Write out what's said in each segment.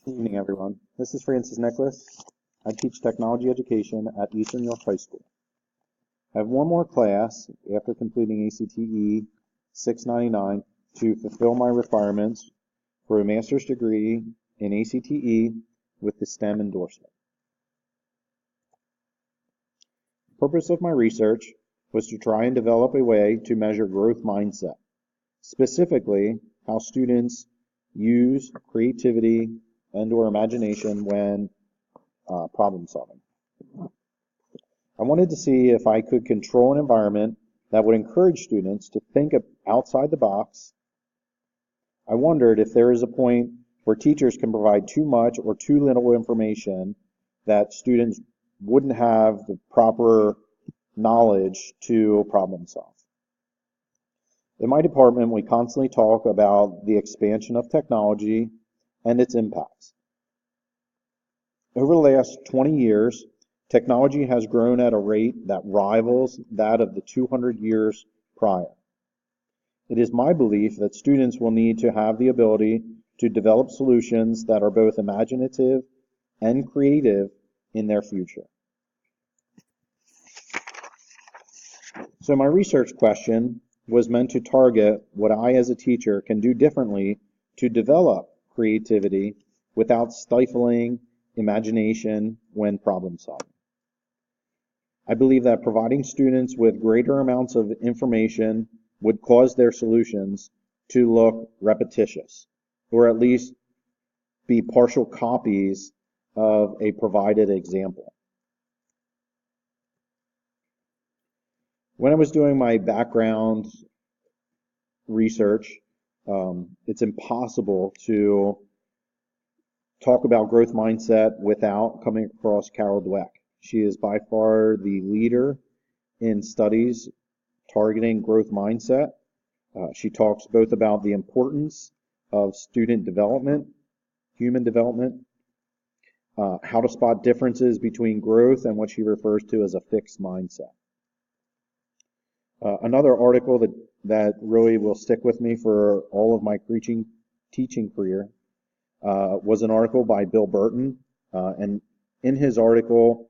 Good evening, everyone. This is Francis Nicholas. I teach technology education at Eastern York High School. I have one more class after completing ACTE 699 to fulfill my requirements for a master's degree in ACTE with the STEM endorsement. The purpose of my research was to try and develop a way to measure growth mindset, specifically how students use creativity and/or imagination when problem solving. I wanted to see if I could control an environment that would encourage students to think outside the box. I wondered if there is a point where teachers can provide too much or too little information that students wouldn't have the proper knowledge to problem solve. In my department, we constantly talk about the expansion of technology and its impacts. Over the last 20 years, technology has grown at a rate that rivals that of the 200 years prior. It is my belief that students will need to have the ability to develop solutions that are both imaginative and creative in their future. So my research question was meant to target what I as a teacher can do differently to develop creativity without stifling imagination when problem solving. I believe that providing students with greater amounts of information would cause their solutions to look repetitious, or at least be partial copies of a provided example. When I was doing my background research, it's impossible to talk about growth mindset without coming across Carol Dweck. She is by far the leader in studies targeting growth mindset. She talks both about the importance of student development, human development, how to spot differences between growth and what she refers to as a fixed mindset. Another article that really will stick with me for all of my teaching career was an article by Bill Burton. And in his article,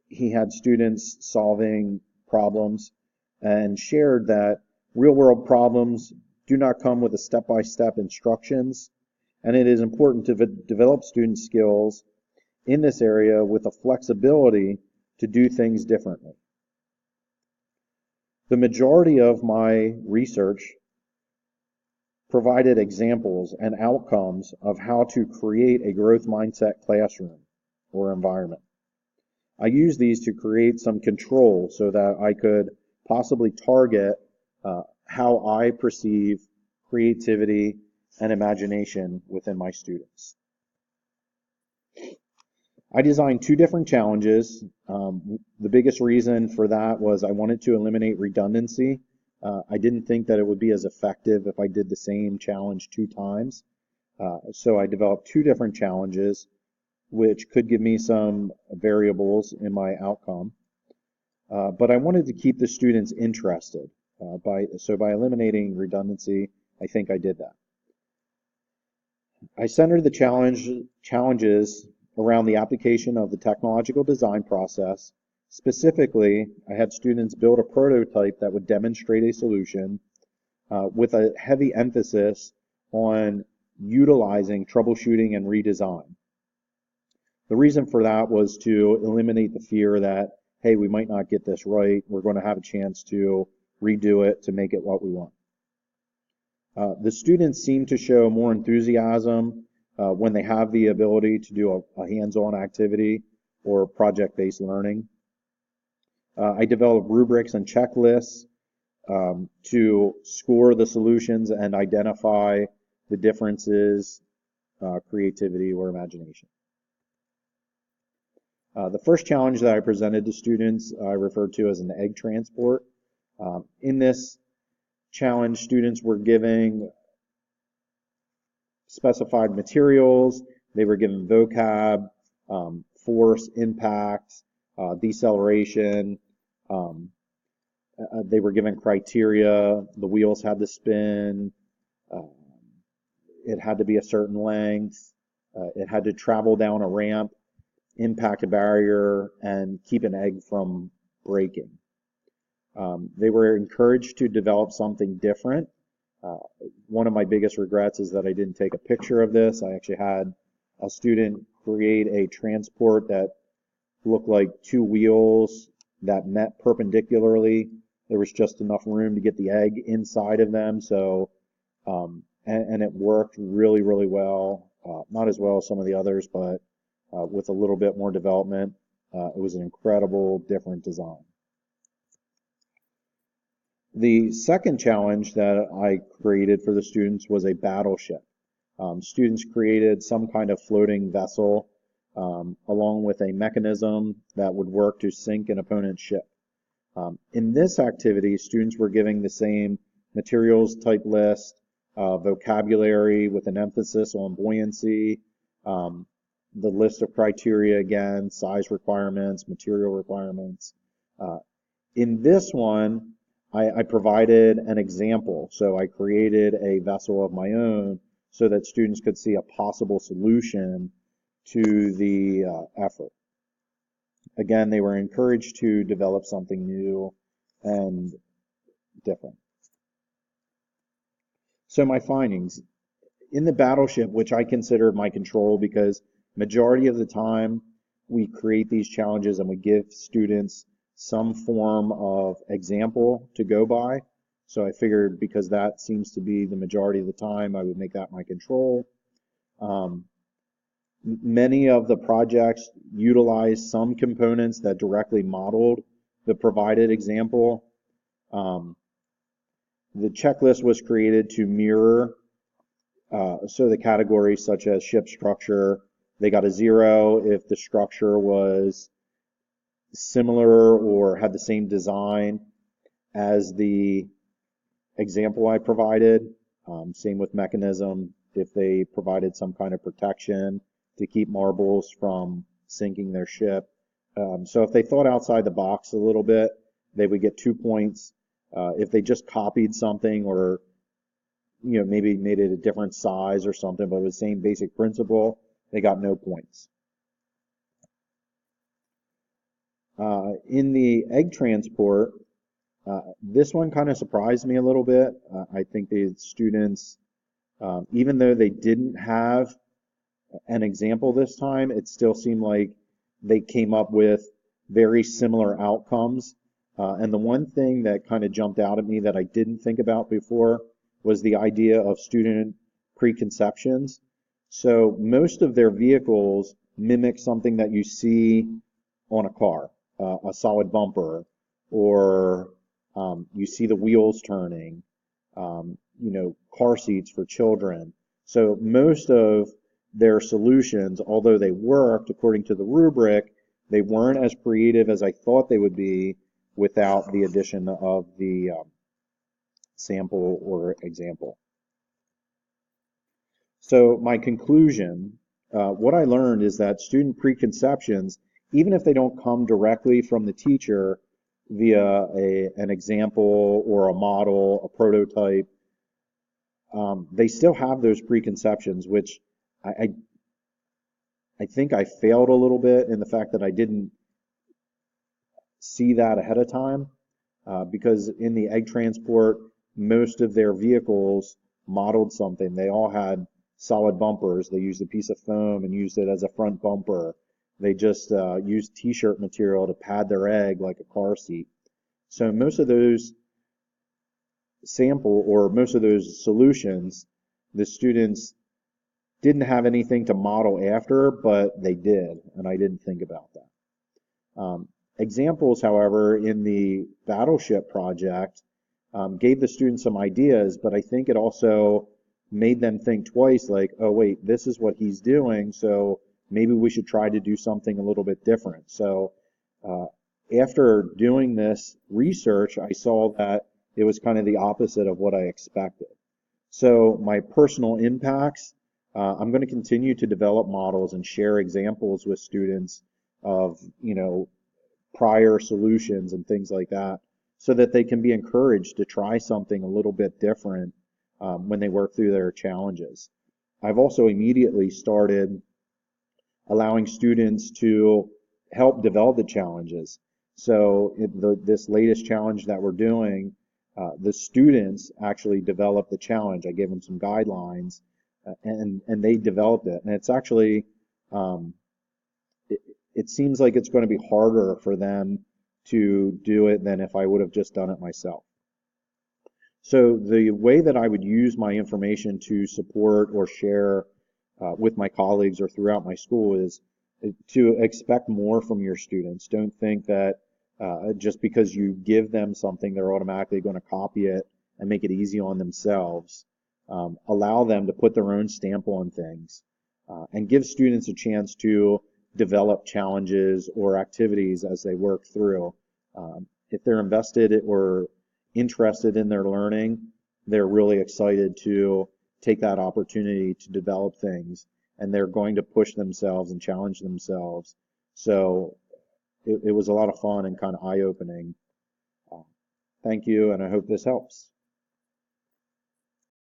he had students solving problems and shared that real-world problems do not come with a step-by-step instructions, and it is important to develop student skills in this area with the flexibility to do things differently. The majority of my research provided examples and outcomes of how to create a growth mindset classroom or environment. I used these to create some control so that I could possibly target how I perceive creativity and imagination within my students. I designed two different challenges. The biggest reason for that was I wanted to eliminate redundancy. I didn't think that it would be as effective if I did the same challenge 2 times. So I developed 2 different challenges, which could give me some variables in my outcome. But I wanted to keep the students interested. So by eliminating redundancy, I think I did that. I centered the challenges around the application of the technological design process. Specifically, I had students build a prototype that would demonstrate a solution with a heavy emphasis on utilizing troubleshooting and redesign. The reason for that was to eliminate the fear that, hey, we might not get this right. We're going to have a chance to redo it to make it what we want. The students seem to show more enthusiasm when they have the ability to do a hands-on activity or project-based learning. I developed rubrics and checklists to score the solutions and identify the differences, creativity, or imagination. The first challenge that I presented to students I referred to as an egg transport. In this challenge, students were given specified materials, they were given vocab, force, impact, deceleration, they were given criteria, the wheels had to spin, it had to be a certain length, It had to travel down a ramp, impact a barrier, and keep an egg from breaking. They were encouraged to develop something different. One of my biggest regrets is that I didn't take a picture of this. I actually had a student create a transport that looked like two wheels that met perpendicularly. There was just enough room to get the egg inside of them, so and it worked really, really well. Not as well as some of the others, but with a little bit more development, it was an incredible, different design. The second challenge that I created for the students was a battleship. Students created some kind of floating vessel along with a mechanism that would work to sink an opponent's ship. In this activity, students were giving the same materials type list, vocabulary with an emphasis on buoyancy, the list of criteria again, size requirements, material requirements. In this one, I provided an example. So I created a vessel of my own so that students could see a possible solution to the effort. Again, they were encouraged to develop something new and different. So my findings. In the battleship, which I consider my control because majority of the time we create these challenges and we give students some form of example to go by. So I figured because that seems to be the majority of the time, I would make that my control. Many of the projects utilize some components that directly modeled the provided example. The checklist was created to mirror so the categories such as ship structure, they got a 0 if the structure was similar or had the same design as the example I provided. Same with mechanism, if they provided some kind of protection to keep marbles from sinking their ship. So if they thought outside the box a little bit, they would get 2 points. If they just copied something or maybe made it a different size or something, but the same basic principle, they got no points. In the egg transport, this one kind of surprised me a little bit. I think the students, even though they didn't have an example this time, it still seemed like they came up with very similar outcomes. And the one thing that kind of jumped out at me that I didn't think about before was the idea of student preconceptions. So most of their vehicles mimic something that you see on a car, a solid bumper, or you see the wheels turning, car seats for children. So most of their solutions, although they worked according to the rubric, they weren't as creative as I thought they would be without the addition of the sample or example. So my conclusion, what I learned is that student preconceptions, even if they don't come directly from the teacher via an example or a model, a prototype, they still have those preconceptions, which I think I failed a little bit in the fact that I didn't see that ahead of time, because in the egg transport, most of their vehicles modeled something. They all had solid bumpers. They used a piece of foam and used it as a front bumper. They just used t-shirt material to pad their egg like a car seat. So most of those sample or most of those solutions, the students didn't have anything to model after, but they did, and I didn't think about that. Examples, however, in the battleship project gave the students some ideas, but I think it also made them think twice, like, oh wait, this is what he's doing, so maybe we should try to do something a little bit different. So after doing this research, I saw that it was kind of the opposite of what I expected. So my personal impacts, I'm going to continue to develop models and share examples with students of, prior solutions and things like that, so that they can be encouraged to try something a little bit different when they work through their challenges. I've also immediately started allowing students to help develop the challenges. So this latest challenge that we're doing, the students actually developed the challenge. I gave them some guidelines, and they developed it. And it's actually, um, it seems like it's going to be harder for them to do it than if I would have just done it myself. So the way that I would use my information to support or share with my colleagues or throughout my school is to expect more from your students. Don't think that just because you give them something, they're automatically going to copy it and make it easy on themselves. Allow them to put their own stamp on things, and give students a chance to develop challenges or activities as they work through. If they're invested or interested in their learning, they're really excited to take that opportunity to develop things, and they're going to push themselves and challenge themselves. So it was a lot of fun and kind of eye-opening. Thank you, and I hope this helps.